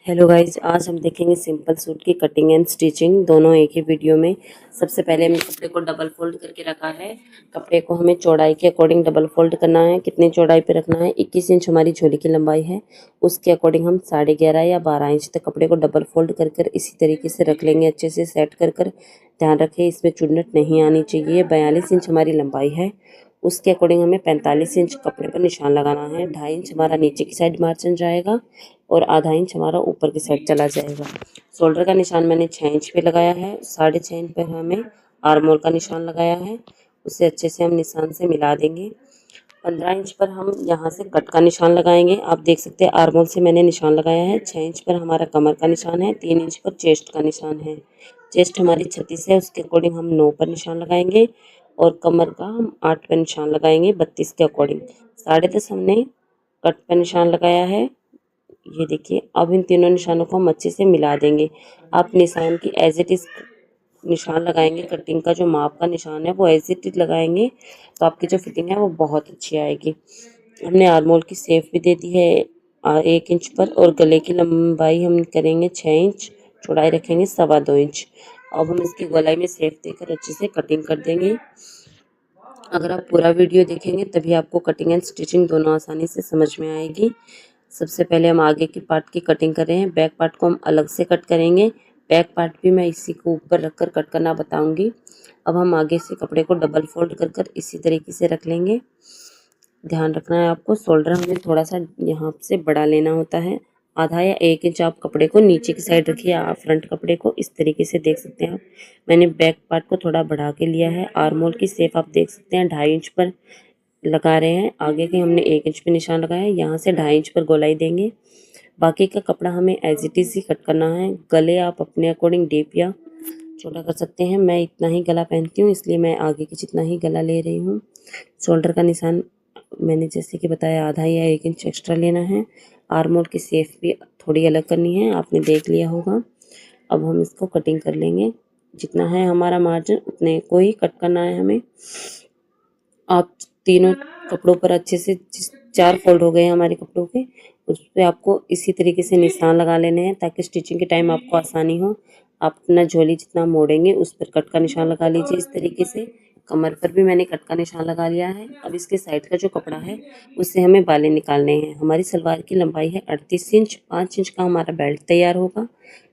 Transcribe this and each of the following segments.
Hello guys, आज हम देखेंगे सिंपल सूट की कटिंग एंड स्टिचिंग दोनों एक ही वीडियो में। सबसे पहले हमने कपड़े को डबल फोल्ड करके रखा है। कपड़े को हमें चौड़ाई के अकॉर्डिंग डबल फोल्ड करना है। कितनी चौड़ाई पे रखना है? 21 इंच हमारी झोली की लंबाई है, उसके अकॉर्डिंग हम 11.5 या 12 इंच तक कपड़े को डबल फोल्ड कर कर इसी तरीके से रख लेंगे, अच्छे से सेट कर कर। ध्यान रखें इसमें चुन्नट नहीं आनी चाहिए। 42 इंच हमारी लंबाई है, उसके अकॉर्डिंग हमें 45 इंच कपड़े पर निशान लगाना है। 2.5 इंच हमारा नीचे की साइड मार्जिन जाएगा और आधा इंच हमारा ऊपर की साइड चला जाएगा। शोल्डर का निशान मैंने 6 इंच पे लगाया है। 6.5 इंच पे हमें आर्म होल का निशान लगाया है, उसे अच्छे से हम निशान से मिला देंगे। 15 इंच पर हम यहाँ से कट का निशान लगाएंगे। आप देख सकते हैं आर्म होल से मैंने निशान लगाया है। 6 इंच पर हमारा कमर का निशान है, 3 इंच पर चेस्ट का निशान है। चेस्ट हमारी 36 है, उसके अकॉर्डिंग हम 9 पर निशान लगाएंगे और कमर का हम 8 पर निशान लगाएंगे 32 के अकॉर्डिंग। 10.5 हमने कट पर निशान लगाया है। ये देखिए, अब इन तीनों निशानों को हम अच्छे से मिला देंगे। आप निशान की एज इट इज निशान लगाएंगे, कटिंग का जो माप का निशान है वो एज इट इज लगाएंगे तो आपकी जो फिटिंग है वो बहुत अच्छी आएगी। हमने आर्म होल की शेप भी दे दी है 1 इंच पर, और गले की लंबाई हम करेंगे 6 इंच, चौड़ाई रखेंगे 2.25 इंच। अब हम इसकी गोलाई में शेप देकर अच्छे से कटिंग कर देंगे। अगर आप पूरा वीडियो देखेंगे तभी आपको कटिंग एंड स्टिचिंग दोनों आसानी से समझ में आएगी। सबसे पहले हम आगे की पार्ट की कटिंग कर रहे हैं, बैक पार्ट को हम अलग से कट करेंगे। बैक पार्ट भी मैं इसी को ऊपर रखकर कट करना बताऊंगी। अब हम आगे से कपड़े को डबल फोल्ड कर कर इसी तरीके से रख लेंगे। ध्यान रखना है आपको, शोल्डर हमें थोड़ा सा यहाँ से बड़ा लेना होता है। आधा या 1 इंच आप कपड़े को नीचे की साइड रखिए। आप फ्रंट कपड़े को इस तरीके से देख सकते हैं आप। मैंने बैक पार्ट को थोड़ा बढ़ा के लिया है। आर्म होल की शेप आप देख सकते हैं 2.5 इंच पर लगा रहे हैं। आगे के हमने 1 इंच पे निशान लगाया है, यहाँ से 2.5 इंच पर गोलाई देंगे। बाकी का कपड़ा हमें एज इट इज ही कट करना है। गले आप अपने अकॉर्डिंग डीप या छोटा कर सकते हैं। मैं इतना ही गला पहनती हूँ, इसलिए मैं आगे की जितना ही गला ले रही हूँ। शोल्डर का निशान मैंने जैसे कि बताया आधा या 1 इंच एक्स्ट्रा लेना है। आर्म होल की शेप भी थोड़ी अलग करनी है, आपने देख लिया होगा। अब हम इसको कटिंग कर लेंगे। जितना है हमारा मार्जिन उतने को ही कट करना है हमें। आप तीनों कपड़ों पर अच्छे से 4 फोल्ड हो गए हैं हमारे कपड़ों के, उस पर आपको इसी तरीके से निशान लगा लेने हैं ताकि स्टिचिंग के टाइम आपको आसानी हो। आप अपना झोली जितना मोड़ेंगे उस पर कट का निशान लगा लीजिए इस तरीके से। कमर पर भी मैंने कट का निशान लगा लिया है। अब इसके साइड का जो कपड़ा है उससे हमें बाले निकालने हैं। हमारी सलवार की लंबाई है 38 इंच, 5 इंच का हमारा बेल्ट तैयार होगा।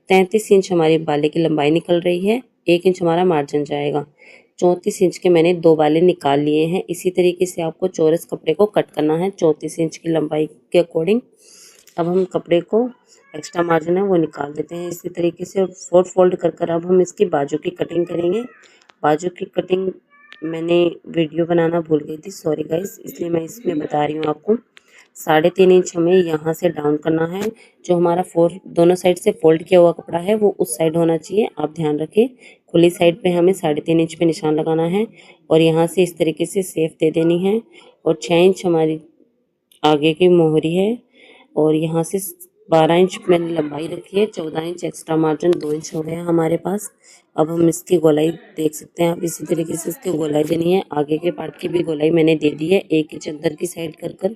33 इंच हमारी बाले की लंबाई निकल रही है, 1 इंच हमारा मार्जिन जाएगा। 34 इंच के मैंने 2 बाले निकाल लिए हैं। इसी तरीके से आपको चौरस कपड़े को कट करना है 34 इंच की लंबाई के अकॉर्डिंग। अब हम कपड़े को एक्स्ट्रा मार्जिन है वो निकाल देते हैं इसी तरीके से, और 4 फोल्ड कर कर अब हम इसकी बाजू की कटिंग करेंगे। बाजू की कटिंग मैंने वीडियो बनाना भूल गई थी, सॉरी गाइस, इसलिए मैं इसमें बता रही हूँ आपको। 3.5 इंच हमें यहाँ से डाउन करना है। जो हमारा दोनों साइड से फोल्ड किया हुआ कपड़ा है वो उस साइड होना चाहिए, आप ध्यान रखें। खुली साइड पे हमें 3.5 इंच पे निशान लगाना है और यहाँ से इस तरीके से शेप दे देनी है। और 6 इंच हमारी आगे की मोहरी है और यहाँ से 12 इंच मैंने लंबाई रखी है। 14 इंच एक्स्ट्रा मार्जिन 2 इंच हो गया हमारे पास। अब हम इसकी गोलाई देख सकते हैं आप, इसी तरीके से इसकी गोलाई देनी है। आगे के पार्ट की भी गोलाई मैंने दे दी है 1 इंच अंदर की साइड कर कर।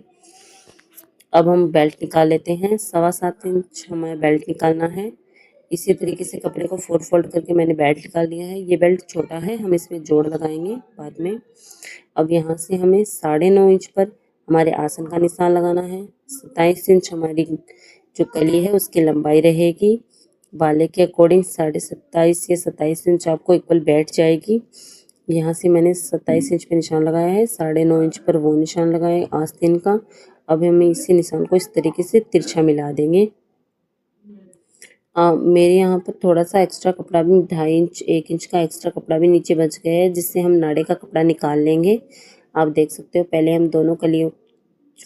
अब हम बेल्ट निकाल लेते हैं। 7.25 इंच हमें बेल्ट निकालना है। इसी तरीके से कपड़े को 4 फोल्ड करके मैंने बेल्ट निकाल लिया है। ये बेल्ट छोटा है, हम इसमें जोड़ लगाएंगे बाद में। अब यहाँ से हमें 9.5 इंच पर हमारे आसन का निशान लगाना है। 27 इंच हमारी जो कली है उसकी लंबाई रहेगी। बाले के अकॉर्डिंग 27.5 या 27 इंच आपको इक्वल बैठ जाएगी। यहाँ से मैंने 27 इंच पे निशान लगाया है, 9.5 इंच पर वो निशान लगाए आस्तीन का। अब हमें इसी निशान को इस तरीके से तिरछा मिला देंगे। मेरे यहाँ पर थोड़ा सा एक्स्ट्रा कपड़ा भी 2.5 इंच 1 इंच का एक्स्ट्रा कपड़ा भी नीचे बच गया है, जिससे हम नाड़े का कपड़ा निकाल लेंगे। आप देख सकते हो पहले हम दोनों कलियों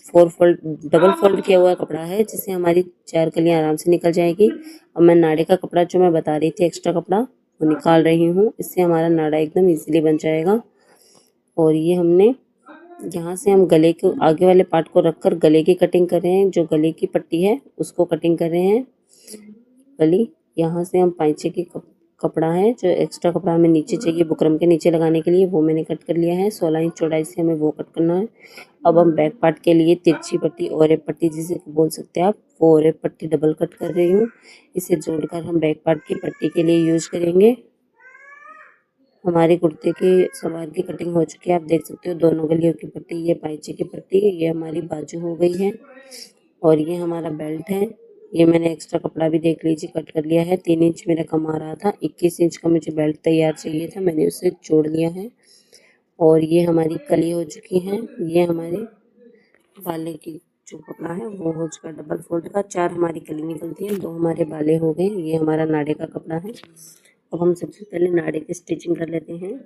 4 फोल्ड डबल फोल्ड किया हुआ कपड़ा है, जिससे हमारी 4 कलियाँ आराम से निकल जाएगी। अब मैं नाड़े का कपड़ा जो मैं बता रही थी एक्स्ट्रा कपड़ा वो निकाल रही हूँ, इससे हमारा नाड़ा एकदम ईजिली बन जाएगा। और ये हमने यहाँ से हम गले के आगे वाले पार्ट को रखकर गले की कटिंग कर रहे हैं। जो गले की पट्टी है उसको कटिंग कर रहे हैं। गली यहाँ से हम पाइचे की कपड़ा है, जो एक्स्ट्रा कपड़ा हमें नीचे चाहिए बुकरम के नीचे लगाने के लिए, वो मैंने कट कर लिया है। 16 इंच चौड़ाई से हमें वो कट करना है। अब हम बैक पार्ट के लिए तिरछी पट्टी और एक पट्टी जिसे बोल सकते हैं आप, वो और एक पट्टी डबल कट कर रही हूँ। इसे जोड़कर हम बैक पार्ट की पट्टी के लिए यूज करेंगे। हमारे कुर्ते की सलवार की कटिंग हो चुकी है, आप देख सकते हो दोनों गलियों की पट्टी, ये पाइचे की पट्टी, ये हमारी बाजू हो गई है और ये हमारा बेल्ट है। ये मैंने एक्स्ट्रा कपड़ा भी देख लीजिए कट कर लिया है। 3 इंच मेरा कम आ रहा था, 21 इंच का मुझे बेल्ट तैयार चाहिए था, मैंने उसे जोड़ लिया है। और ये हमारी कली हो चुकी है। ये हमारे बाले की जो कपड़ा है वो हो चुका डबल फोल्ड का। 4 हमारी कली निकलती है, 2 हमारे बाले हो गए। ये हमारा नाड़े का कपड़ा है। अब हम सबसे पहले नाड़े की स्टिचिंग कर लेते हैं।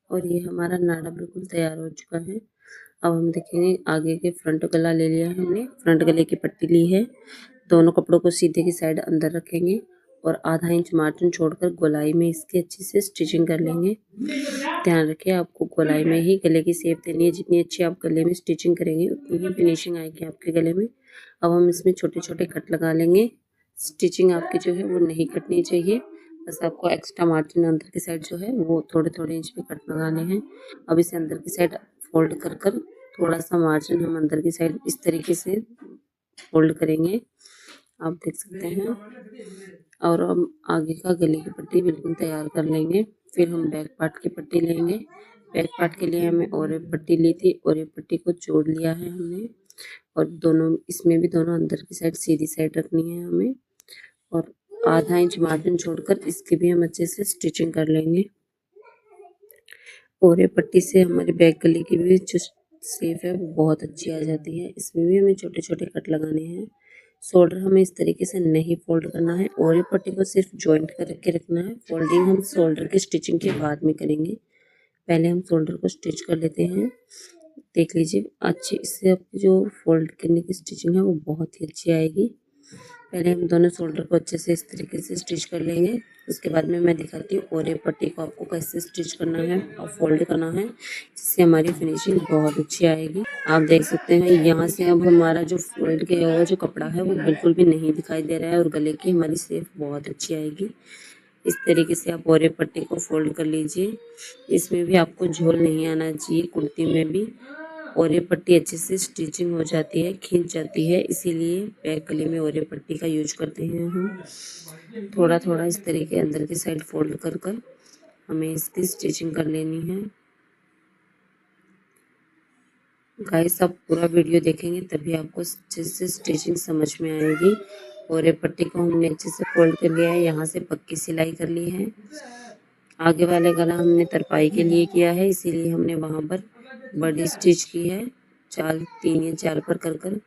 और ये हमारा नाड़ा बिल्कुल तैयार हो चुका है। अब हम देखेंगे, आगे के फ्रंट गला ले लिया है हमने, फ्रंट गले की पट्टी ली है। दोनों कपड़ों को सीधे की साइड अंदर रखेंगे और आधा इंच मार्जिन छोड़कर गोलाई में इसकी अच्छी से स्टिचिंग कर लेंगे। ध्यान रखिए, आपको गोलाई में ही गले की शेप देनी है। जितनी अच्छी आप गले में स्टिचिंग करेंगे उतनी ही फिनिशिंग आएगी आपके गले में। अब हम इसमें छोटे छोटे कट लगा लेंगे। स्टिचिंग आपकी जो है वो नहीं कटनी चाहिए, बस आपको एक्स्ट्रा मार्जिन अंदर की साइड जो है वो थोड़े थोड़े इंच पे कट लगाने हैं। अब इसे अंदर की साइड फोल्ड कर कर थोड़ा सा मार्जिन हम अंदर की साइड इस तरीके से फोल्ड करेंगे, आप देख सकते हैं। और हम आगे का गले की पट्टी बिल्कुल तैयार कर लेंगे। फिर हम बैक पार्ट की पट्टी लेंगे। बैक पार्ट के लिए हमें और एक पट्टी ली थी और एक पट्टी को जोड़ लिया है हमने। और दोनों इसमें भी दोनों अंदर की साइड सीधी साइड रखनी है हमें। और आधा इंच मार्जिन छोड़कर इसकी भी हम अच्छे से स्टिचिंग कर लेंगे। और ये पट्टी से हमारे बैक गले की भी जो शेप है वो बहुत अच्छी आ जाती है। इसमें भी हमें छोटे छोटे कट लगाने हैं। शोल्डर हमें इस तरीके से नहीं फोल्ड करना है और ये पट्टी को सिर्फ जॉइंट करके रखना है। फोल्डिंग हम शोल्डर की स्टिचिंग के बाद में करेंगे। पहले हम शोल्डर को स्टिच कर लेते हैं। देख लीजिए, अच्छी इससे आपकी जो फोल्ड करने की स्टिचिंग है वो बहुत ही अच्छी आएगी। पहले हम दोनों शोल्डर को अच्छे से इस तरीके से स्टिच कर लेंगे। उसके बाद में मैं दिखाती हूँ और ये पट्टी को आपको कैसे स्टिच करना है और फोल्ड करना है, जिससे हमारी फिनिशिंग बहुत अच्छी आएगी। आप देख सकते हैं यहाँ से अब हमारा जो फोल्ड किया हुआ जो कपड़ा है वो बिल्कुल भी नहीं दिखाई दे रहा है और गले की हमारी शेप बहुत अच्छी आएगी। इस तरीके से आप और पट्टी को फोल्ड कर लीजिए। इसमें भी आपको झोल नहीं आना चाहिए, कुर्ती में भी। और ये पट्टी अच्छे से स्टिचिंग हो जाती है, खींच जाती है, इसीलिए बैक गले में और पट्टी का यूज करते हैं हम। थोड़ा थोड़ा इस तरीके अंदर की साइड फोल्ड कर कर हमें इसकी स्टिचिंग कर लेनी है। गाइस, आप पूरा वीडियो देखेंगे तभी आपको अच्छे से स्टिचिंग समझ में आएगी। और ये पट्टी को हमने अच्छे से फोल्ड कर लिया है, यहाँ से पक्की सिलाई कर ली है। आगे वाले गला हमने तरपाई के लिए किया है, इसीलिए हमने वहाँ पर बड़ी स्टिच की है, 3 या 4 पर कर कर।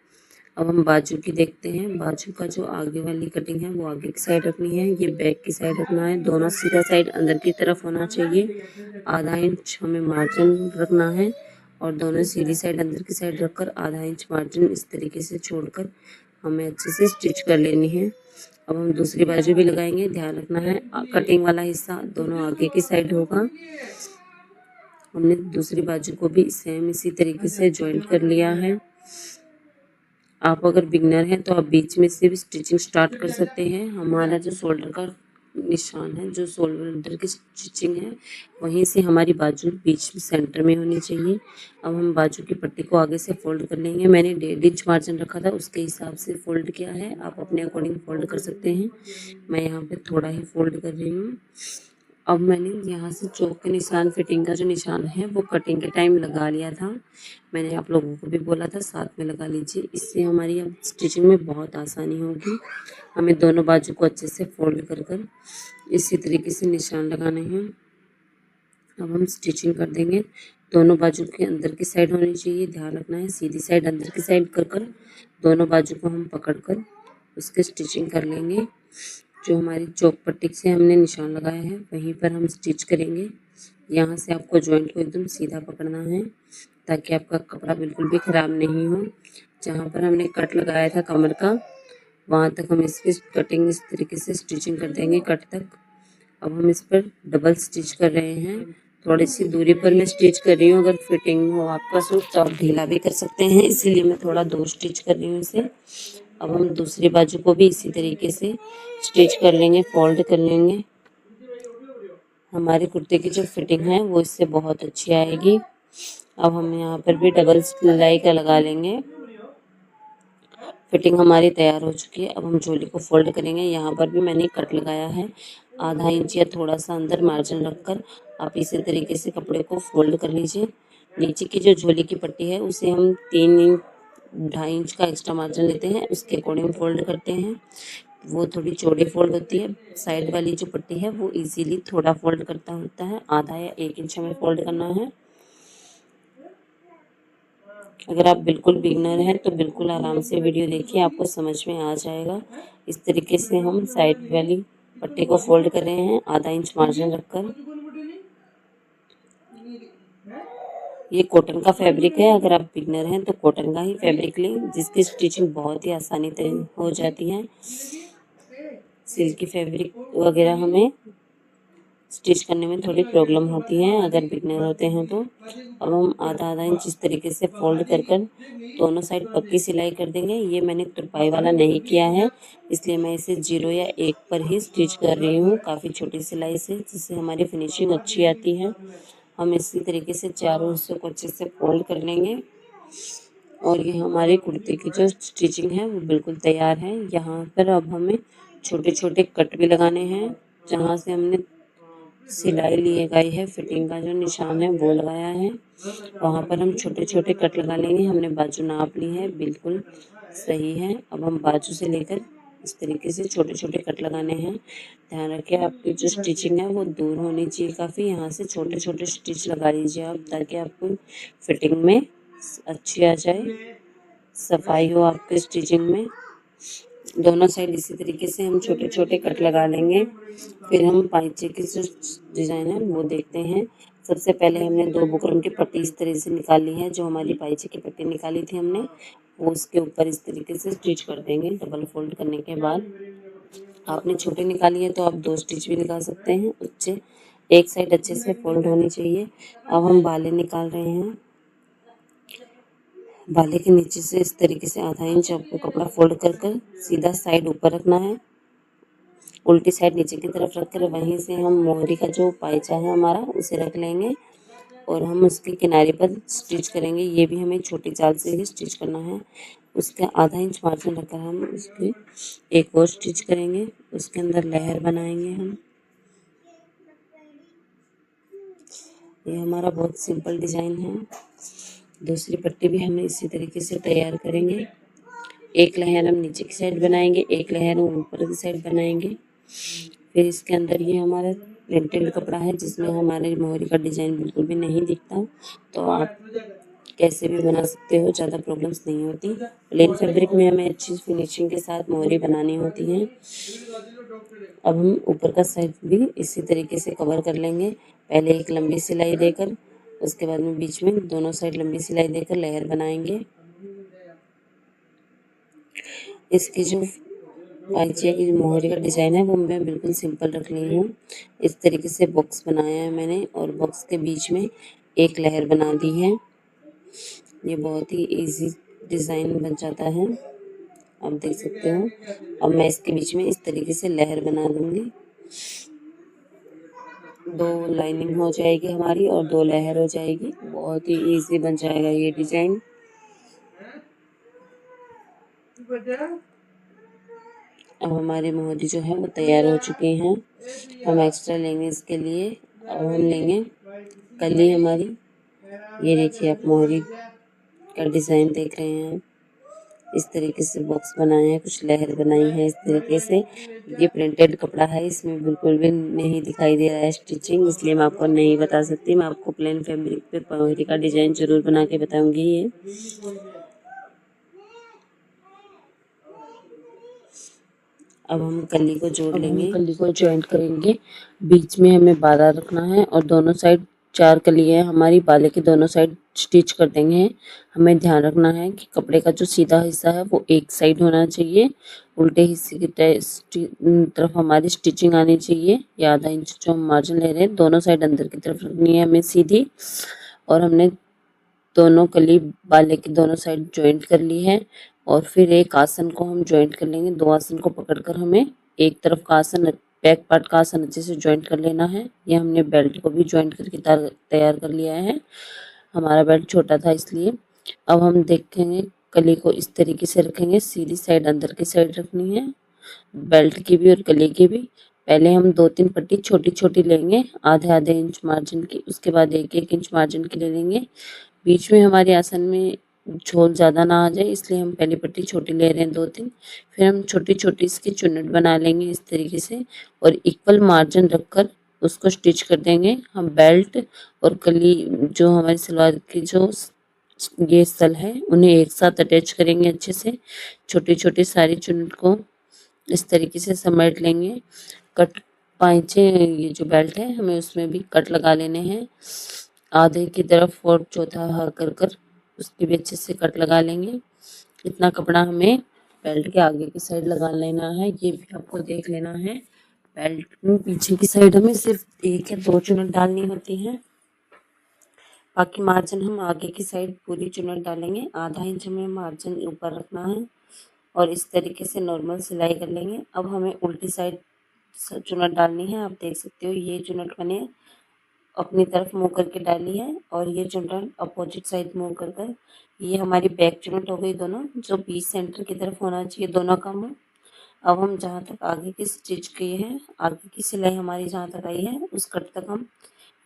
अब हम बाजू की देखते हैं। बाजू का जो आगे वाली कटिंग है वो आगे की साइड रखनी है, ये बैक की साइड रखना है। दोनों सीधा साइड अंदर की तरफ होना चाहिए। आधा इंच हमें मार्जिन रखना है और दोनों सीधी साइड अंदर की साइड रखकर आधा इंच मार्जिन इस तरीके से छोड़कर हमें अच्छे से स्टिच कर लेनी है। अब हम दूसरी बाजू भी लगाएंगे। ध्यान रखना है कटिंग वाला हिस्सा दोनों आगे की साइड होगा। हमने दूसरी बाजू को भी सेम इसी तरीके से ज्वाइंट कर लिया है। आप अगर बिगनर हैं तो आप बीच में से भी स्टिचिंग स्टार्ट कर सकते हैं। हमारा जो शोल्डर का निशान है, जो शोल्डर की स्टिचिंग है, वहीं से हमारी बाजू बीच में सेंटर में होनी चाहिए। अब हम बाजू की पट्टी को आगे से फोल्ड कर लेंगे। मैंने 1.5 इंच मार्जिन रखा था, उसके हिसाब से फोल्ड किया है। आप अपने अकॉर्डिंग फोल्ड कर सकते हैं। मैं यहाँ पे थोड़ा ही फोल्ड कर रही हूँ। अब मैंने यहाँ से चौक के निशान, फिटिंग का जो निशान है वो कटिंग के टाइम लगा लिया था। मैंने आप लोगों को भी बोला था साथ में लगा लीजिए, इससे हमारी अब स्टिचिंग में बहुत आसानी होगी। हमें दोनों बाजू को अच्छे से फोल्ड कर कर इसी तरीके से निशान लगाने हैं। अब हम स्टिचिंग कर देंगे। दोनों बाजू के अंदर की साइड होनी चाहिए, ध्यान रखना है। सीधी साइड अंदर की साइड कर कर दोनों बाजू को हम पकड़ कर उसके स्टिचिंग कर लेंगे। जो हमारी चौक पट्टी से हमने निशान लगाया है वहीं पर हम स्टिच करेंगे। यहाँ से आपको जॉइंट को एकदम सीधा पकड़ना है ताकि आपका कपड़ा बिल्कुल भी ख़राब नहीं हो। जहाँ पर हमने कट लगाया था कमर का, वहाँ तक हम इसकी कटिंग इस तरीके से स्टिचिंग कर देंगे कट तक। अब हम इस पर डबल स्टिच कर रहे हैं। थोड़ी सी दूरी पर मैं स्टिच कर रही हूँ। अगर फिटिंग हो आपका सूट तो आप ढीला भी कर सकते हैं, इसीलिए मैं थोड़ा 2 स्टिच कर रही हूँ इसे। अब हम दूसरी बाजू को भी इसी तरीके से स्टिच कर लेंगे, फोल्ड कर लेंगे। हमारी कुर्ते की जो फिटिंग है वो इससे बहुत अच्छी आएगी। अब हम यहाँ पर भी डबल सिलाई का लगा लेंगे। फिटिंग हमारी तैयार हो चुकी है। अब हम झोली को फोल्ड करेंगे। यहाँ पर भी मैंने कट लगाया है, आधा इंच या थोड़ा सा अंदर मार्जिन रखकर आप इसी तरीके से कपड़े को फोल्ड कर लीजिए। नीचे की जो झोली की पट्टी है उसे हम 3 इंच 2.5 इंच का एक्स्ट्रा मार्जिन लेते हैं, उसके अकॉर्डिंग फोल्ड करते हैं। वो थोड़ी चौड़ी फोल्ड होती है। साइड वाली जो पट्टी है वो इजीली थोड़ा फोल्ड करता होता है, आधा या 1 इंच हमें फोल्ड करना है। अगर आप बिल्कुल बिगनर हैं तो बिल्कुल आराम से वीडियो देखिए, आपको समझ में आ जाएगा। इस तरीके से हम साइड वाली पट्टी को फोल्ड कर रहे हैं, आधा इंच मार्जिन रखकर। ये कॉटन का फैब्रिक है, अगर आप बिगनर हैं तो कॉटन का ही फैब्रिक लें, जिसकी स्टिचिंग बहुत ही आसानी से हो जाती है। सिल्की फैब्रिक वगैरह हमें स्टिच करने में थोड़ी प्रॉब्लम होती है अगर बिगनर होते हैं तो। अब हम आधा आधा इंच इस तरीके से फोल्ड कर कर दोनों साइड पक्की सिलाई कर देंगे। ये मैंने तुरपाई वाला नहीं किया है, इसलिए मैं इसे 0 या 1 पर ही स्टिच कर रही हूँ, काफ़ी छोटी सिलाई से, जिससे हमारी फिनिशिंग अच्छी आती है। हम इसी तरीके से चारों हिस्सों को अच्छे से फोल्ड कर लेंगे और ये हमारे कुर्ते की जो स्टिचिंग है वो बिल्कुल तैयार है। यहाँ पर अब हमें छोटे छोटे कट भी लगाने हैं। जहाँ से हमने सिलाई लिए गई है, फिटिंग का जो निशान है वो लगाया है, वहाँ पर हम छोटे छोटे कट लगा लेंगे। हमने बाजू नाप ली है, बिल्कुल सही है। अब हम बाजू से लेकर इस तरीके से छोटे छोटे कट लगाने हैं। ध्यान रखें आपकी जो स्टिचिंग है वो दूर होनी चाहिए काफ़ी। यहाँ से छोटे छोटे स्टिच लगा लीजिए आप, ताकि आपको फिटिंग में अच्छी आ जाए, सफाई हो आपके स्टिचिंग में। दोनों साइड इसी तरीके से हम छोटे छोटे कट लगा लेंगे। फिर हम पाइचे की जो डिज़ाइन है वो देखते हैं। सबसे पहले हमने 2 बुकरम की पट्टी इस तरह से निकाली है, जो हमारी पाइचे की पट्टी निकाली थी हमने, वो उसके ऊपर इस तरीके से स्टिच कर देंगे। डबल फोल्ड करने के बाद आपने छोटी निकाली है तो आप 2 स्टिच भी लगा सकते हैं। उससे एक साइड अच्छे से फोल्ड होनी चाहिए। अब हम बालें निकाल रहे हैं। बाले के नीचे से इस तरीके से आधा इंच आपको कपड़ा फोल्ड कर कर सीधा साइड ऊपर रखना है, उल्टी साइड नीचे की तरफ रखकर वहीं से हम मोहरी का जो पाइचा है हमारा उसे रख लेंगे और हम उसके किनारे पर स्टिच करेंगे। ये भी हमें छोटी चाल से ही स्टिच करना है। उसका आधा इंच मार्जिन रखकर हम उसके एक और स्टिच करेंगे, उसके अंदर लहर बनाएंगे हम। ये हमारा बहुत सिंपल डिज़ाइन है। दूसरी पट्टी भी हम इसी तरीके से तैयार करेंगे। एक लहर हम नीचे की साइड बनाएंगे, एक लहर हम ऊपर की साइड बनाएंगे। फिर इसके अंदर ये हमारा प्रिंटेड कपड़ा है, जिसमें हमारे मोहरी का डिज़ाइन बिल्कुल भी नहीं दिखता, तो आप कैसे भी बना सकते हो, ज़्यादा प्रॉब्लम्स नहीं होती। प्लेन फैब्रिक में हमें अच्छी फिनिशिंग के साथ मोहरी बनानी होती है। अब हम ऊपर का साइड भी इसी तरीके से कवर कर लेंगे। पहले एक लंबी सिलाई देकर, उसके बाद में बीच में दोनों साइड लंबी सिलाई देकर लहर बनाएंगे। इसकी जो पाइचिया की मोहरी का डिज़ाइन है वो मैं बिल्कुल सिंपल रख ली हूँ। इस तरीके से बॉक्स बनाया है मैंने और बॉक्स के बीच में एक लहर बना दी है। ये बहुत ही इजी डिज़ाइन बन जाता है, आप देख सकते हो। अब मैं इसके बीच में इस तरीके से लहर बना दूंगी। 2 लाइनिंग हो जाएगी हमारी और 2 लहर हो जाएगी। बहुत ही इजी बन जाएगा ये डिज़ाइन। अब हमारी मोहरी जो है वो तैयार हो चुकी हैं। हम एक्स्ट्रा लेंगे इसके लिए। अब हम लेंगे कली हमारी। ये देखिए आप मोहरी का डिज़ाइन देख रहे हैं। इस तरीके से बॉक्स बनाए हैं, कुछ लहर बनाई है इस तरीके से। ये प्रिंटेड कपड़ा है, इसमें बिल्कुल भी नहीं दिखाई दे रहा है स्टिचिंग, इसलिए मैं आपको नहीं बता सकती। मैं आपको प्लेन फैब्रिक पे मोहरी का डिज़ाइन जरूर बना के बताऊंगी। ये अब हम कली को जोड़ लेंगे, कली को ज्वाइंट करेंगे। बीच में हमें बाला रखना है और दोनों साइड 4 कली है हमारी, बाले के दोनों साइड स्टिच कर देंगे। हमें ध्यान रखना है कि कपड़े का जो सीधा हिस्सा है वो एक साइड होना चाहिए, उल्टे हिस्से की तरफ हमारी स्टिचिंग आनी चाहिए। ये आधा इंच जो हम मार्जिन ले रहे हैं दोनों साइड अंदर की तरफ रखनी है हमें सीधी, और हमने दोनों कली बाले की दोनों साइड ज्वाइंट कर ली है। और फिर एक आसन को हम ज्वाइंट कर लेंगे, दो आसन को पकड़कर हमें एक तरफ का आसन, बैक पार्ट का आसन अच्छे से ज्वाइंट कर लेना है। ये हमने बेल्ट को भी ज्वाइंट करके तैयार कर लिया है, हमारा बेल्ट छोटा था इसलिए। अब हम देखेंगे कली को इस तरीके से रखेंगे, सीधी साइड अंदर की साइड रखनी है बेल्ट की भी और कली की भी। पहले हम 2-3 पट्टी छोटी छोटी लेंगे, आधे आधे इंच मार्जिन की, उसके बाद 1-1 इंच मार्जिन की ले लेंगे। बीच में हमारे आसन में झोल ज़्यादा ना आ जाए इसलिए हम पहली पट्टी छोटी ले रहे हैं 2-3। फिर हम छोटी छोटी इसकी चुन्नट बना लेंगे इस तरीके से, और इक्वल मार्जिन रखकर उसको स्टिच कर देंगे। हम बेल्ट और कली जो हमारी सलवार की जो ये सल है उन्हें एक साथ अटैच करेंगे अच्छे से। छोटी छोटी सारी चुन्नट को इस तरीके से समेट लेंगे। कट पांचे ये जो बेल्ट है हमें उसमें भी कट लगा लेने हैं, आधे की तरफ और चौथा हाथ कर कर उसके भी अच्छे से कट लगा लेंगे। इतना कपड़ा हमें बेल्ट के आगे की साइड लगा लेना है, ये भी आपको देख लेना है। बेल्ट में पीछे की साइड हमें सिर्फ 1 या 2 चुन्नट डालनी होती है, बाकी मार्जिन हम आगे की साइड पूरी चुन्नट डालेंगे। आधा इंच हमें मार्जिन ऊपर रखना है और इस तरीके से नॉर्मल सिलाई कर लेंगे। अब हमें उल्टी साइड चुन्नट डालनी है, आप देख सकते हो ये चुन्नट मैंने अपनी तरफ मुंह करके डाली है और ये चुन्नट अपोजिट साइड मुंह कर कर, ये हमारी बैक चुन्नट हो गई दोनों, जो बीच सेंटर की तरफ होना चाहिए दोनों का मुंह। अब हम जहाँ तक आगे की स्टिच किए हैं, आगे की सिलाई हमारी जहाँ तक आई है उस कट तक हम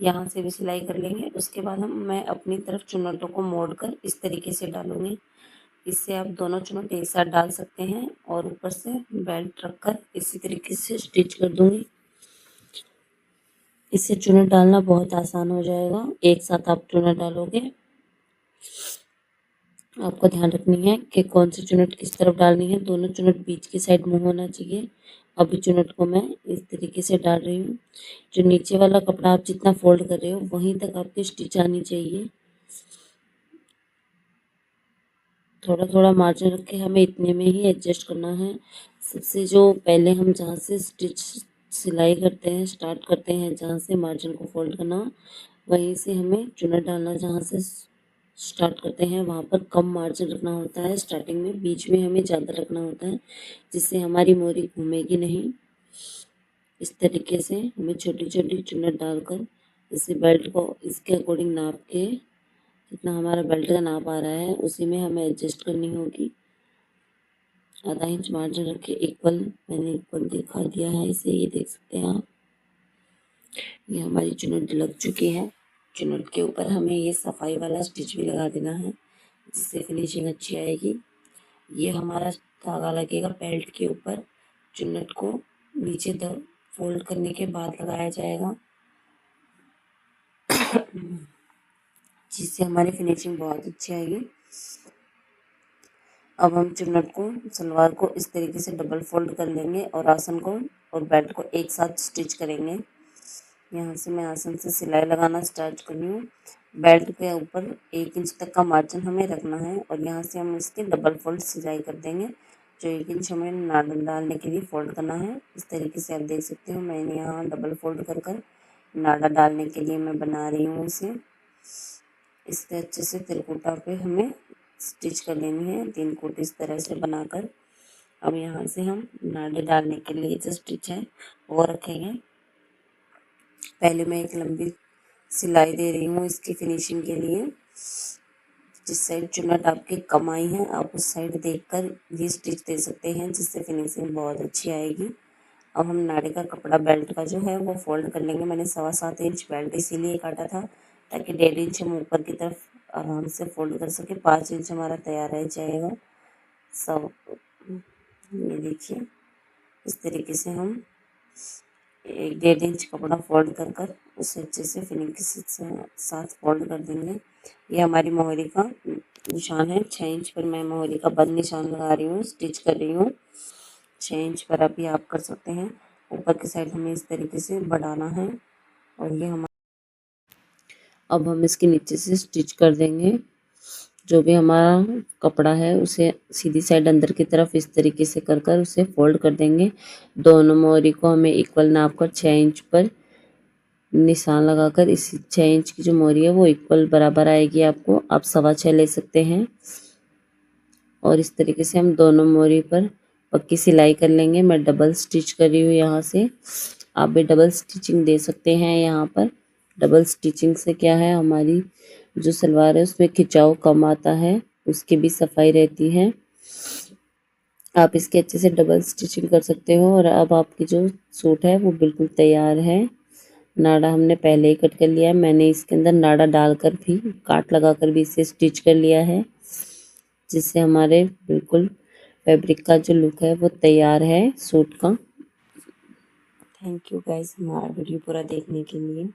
यहाँ से भी सिलाई कर लेंगे। उसके बाद मैं अपनी तरफ चुन्नटों को मोड़ कर इस तरीके से डालूंगी। इससे आप दोनों चुन्नट एक साथ डाल सकते हैं और ऊपर से बेल्ट रखकर इसी तरीके से स्टिच कर दूंगी। इससे चुन्नट डालना बहुत आसान हो जाएगा, एक साथ आप चुन्नट डालोगे। आपको ध्यान रखनी है कि कौन सी चुन्नट किस तरफ डालनी है, दोनों चुन्नट बीच की साइड मुंह होना चाहिए। अभी चुन्नट को मैं इस तरीके से डाल रही हूँ। जो नीचे वाला कपड़ा आप जितना फोल्ड कर रहे हो वहीं तक आपकी स्टिच आनी चाहिए। थोड़ा थोड़ा मार्जिन रख के हमें इतने में ही एडजस्ट करना है। सबसे जो पहले हम जहाँ से स्टिच सिलाई करते हैं, स्टार्ट करते हैं, जहाँ से मार्जिन को फोल्ड करना, वहीं से हमें चुन्नट डालना जहाँ से स्टार्ट करते हैं वहाँ पर कम मार्जिन रखना होता है स्टार्टिंग में, बीच में हमें ज़्यादा रखना होता है जिससे हमारी मोरी घूमेगी नहीं। इस तरीके से हमें छोटी छोटी चुन्नट डालकर इसे बेल्ट को इसके अकॉर्डिंग नाप के, जितना हमारा बेल्ट का नाप आ रहा है उसी में हमें एडजस्ट करनी होगी। आधा इंच मार्जिन रख के इक्वल, मैंने इक्वल दिखा दिया है इसे, ये देख सकते हैं आप। ये हमारी चुन्नट लग चुकी है। चुन्नट के ऊपर हमें ये सफाई वाला स्टिच भी लगा देना है जिससे फिनिशिंग अच्छी आएगी। ये हमारा धागा लगेगा बेल्ट के ऊपर, चुन्नट को नीचे फोल्ड करने के बाद लगाया जाएगा जिससे हमारी फिनिशिंग बहुत अच्छी आएगी। अब हम चुन्नट को, सलवार को इस तरीके से डबल फोल्ड कर लेंगे और आसन को और बेल्ट को एक साथ स्टिच करेंगे। यहाँ से मैं आसन से सिलाई लगाना स्टार्ट कर रही हूँ। बेल्ट के ऊपर 1 इंच तक का मार्जिन हमें रखना है और यहाँ से हम इसके डबल फोल्ड सिलाई कर देंगे। जो 1 इंच हमें नाडा डालने के लिए फोल्ड करना है, इस तरीके से आप देख सकते हो मैंने यहाँ डबल फोल्ड कर कर नाडा डालने के लिए मैं बना रही हूँ इसे। इससे अच्छे से त्रिकुटा पे हमें स्टिच कर लेनी है, 3 कोट इस तरह से बनाकर। अब यहाँ से हम नाडे डालने के लिए जो स्टिच है वो रखेंगे। पहले मैं एक लंबी सिलाई दे रही हूँ इसकी फिनिशिंग के लिए। जिस साइड चुन्नट आपकी कम आई है आप उस साइड देखकर ये स्टिच दे सकते हैं जिससे फिनिशिंग बहुत अच्छी आएगी। अब हम नाड़े का कपड़ा बेल्ट का जो है वो फोल्ड कर लेंगे। मैंने 7.25 इंच बेल्ट इसीलिए काटा था ताकि 1.5 इंच हम ऊपर की तरफ आराम से फोल्ड कर सके। 5 इंच हमारा तैयार रह जाएगा सब। ये देखिए इस तरीके से हम 1.5 इंच कपड़ा फोल्ड कर कर उसे अच्छे से फिनिशिंग के साथ फोल्ड कर देंगे। ये हमारी मोहरी का निशान है, 6 इंच पर मैं मोहरी का बंद निशान लगा रही हूँ, स्टिच कर रही हूँ। 6 इंच पर अभी आप कर सकते हैं। ऊपर की साइड हमें इस तरीके से बढ़ाना है और ये हमारा अब हम इसके नीचे से स्टिच कर देंगे। जो भी हमारा कपड़ा है उसे सीधी साइड अंदर की तरफ इस तरीके से कर कर उसे फोल्ड कर देंगे। दोनों मोहरी को हमें इक्वल नाप कर 6 इंच पर निशान लगाकर इस 6 इंच की जो मोहरी है वो इक्वल बराबर आएगी आपको। आप 6.25 ले सकते हैं और इस तरीके से हम दोनों मोहरी पर पक्की सिलाई कर लेंगे। मैं डबल स्टिच कर रही हूँ यहाँ से, आप भी डबल स्टिचिंग दे सकते हैं। यहाँ पर डबल स्टिचिंग से क्या है, हमारी जो सलवार है उसमें खिंचाव कम आता है, उसकी भी सफाई रहती है। आप इसके अच्छे से डबल स्टिचिंग कर सकते हो। और अब आपकी जो सूट है वो बिल्कुल तैयार है। नाड़ा हमने पहले ही कट कर लिया है, मैंने इसके अंदर नाड़ा डालकर भी काट लगाकर भी इसे स्टिच कर लिया है, जिससे हमारे बिल्कुल फैब्रिक का जो लुक है वो तैयार है सूट का। थैंक यू गाइस हमारा वीडियो पूरा देखने के लिए।